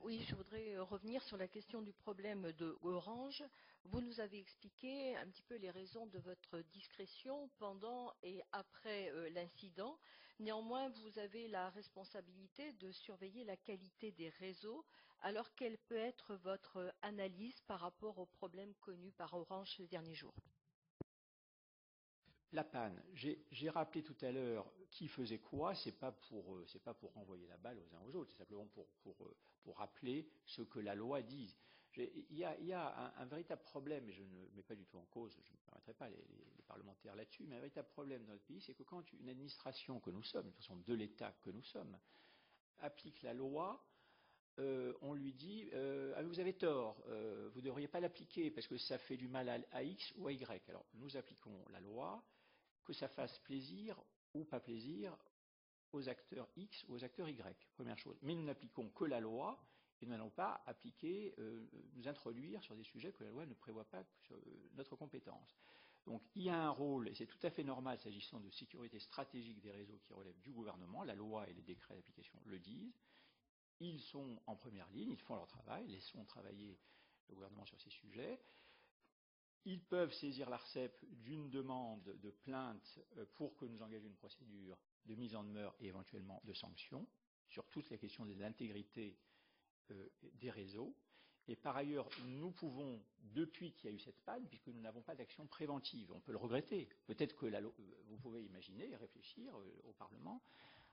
Oui, je voudrais revenir sur la question du problème de Orange. Vous nous avez expliqué un petit peu les raisons de votre discrétion pendant et après l'incident. Néanmoins, vous avez la responsabilité de surveiller la qualité des réseaux. Alors, quelle peut être votre analyse par rapport aux problèmes connus par Orange ces derniers jours? La panne, j'ai rappelé tout à l'heure qui faisait quoi, c'est pas pour renvoyer la balle aux uns aux autres, c'est simplement pour rappeler ce que la loi dit. Il y a un véritable problème, et je ne mets pas du tout en cause, je ne permettrai pas les parlementaires là-dessus, mais un véritable problème dans notre pays, c'est que quand une administration que nous sommes, de toute façon de l'État que nous sommes, applique la loi, on lui dit ah, vous avez tort, vous ne devriez pas l'appliquer parce que ça fait du mal à X ou à Y. Alors nous appliquons la loi, que ça fasse plaisir ou pas plaisir aux acteurs X ou aux acteurs Y, première chose. Mais nous n'appliquons que la loi et nous n'allons pas appliquer, nous introduire sur des sujets que la loi ne prévoit pas sur notre compétence. Donc il y a un rôle, et c'est tout à fait normal s'agissant de sécurité stratégique des réseaux qui relèvent du gouvernement, la loi et les décrets d'application le disent. Ils sont en première ligne, ils font leur travail, laissons travailler le gouvernement sur ces sujets. Ils peuvent saisir l'ARCEP d'une demande de plainte pour que nous engagions une procédure de mise en demeure et éventuellement de sanctions sur toute la question de l'intégrité des réseaux. Et par ailleurs, nous pouvons, depuis qu'il y a eu cette panne, puisque nous n'avons pas d'action préventive, on peut le regretter, peut-être que vous pouvez imaginer et réfléchir au Parlement,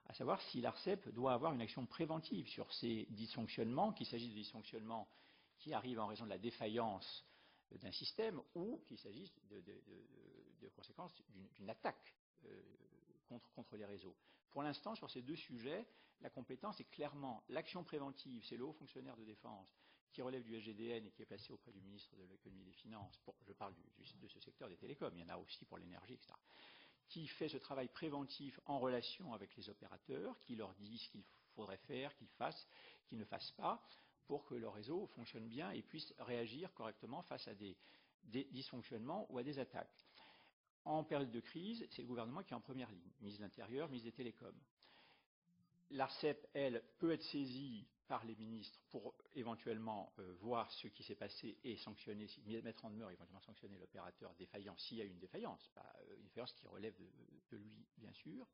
à savoir si l'ARCEP doit avoir une action préventive sur ces dysfonctionnements, qu'il s'agisse de dysfonctionnements qui arrivent en raison de la défaillance d'un système ou qu'il s'agisse de conséquences d'une attaque contre les réseaux. Pour l'instant, sur ces deux sujets, la compétence est clairement l'action préventive, c'est le haut fonctionnaire de défense qui relève du SGDN et qui est placé auprès du ministre de l'économie et des finances. Je parle de ce secteur des télécoms, il y en a aussi pour l'énergie, etc. Qui fait ce travail préventif en relation avec les opérateurs, qui leur disent ce qu'il faudrait faire, qu'ils fassent, qu'ils ne fassent pas, pour que le réseau fonctionne bien et puisse réagir correctement face à des dysfonctionnements ou à des attaques. En période de crise, c'est le gouvernement qui est en première ligne, ministre de l'Intérieur, ministre des Télécoms. L'ARCEP, elle, peut être saisie par les ministres pour éventuellement voir ce qui s'est passé et sanctionner, mettre en demeure, éventuellement sanctionner l'opérateur défaillant s'il y a une défaillance, pas une défaillance qui relève de lui, bien sûr.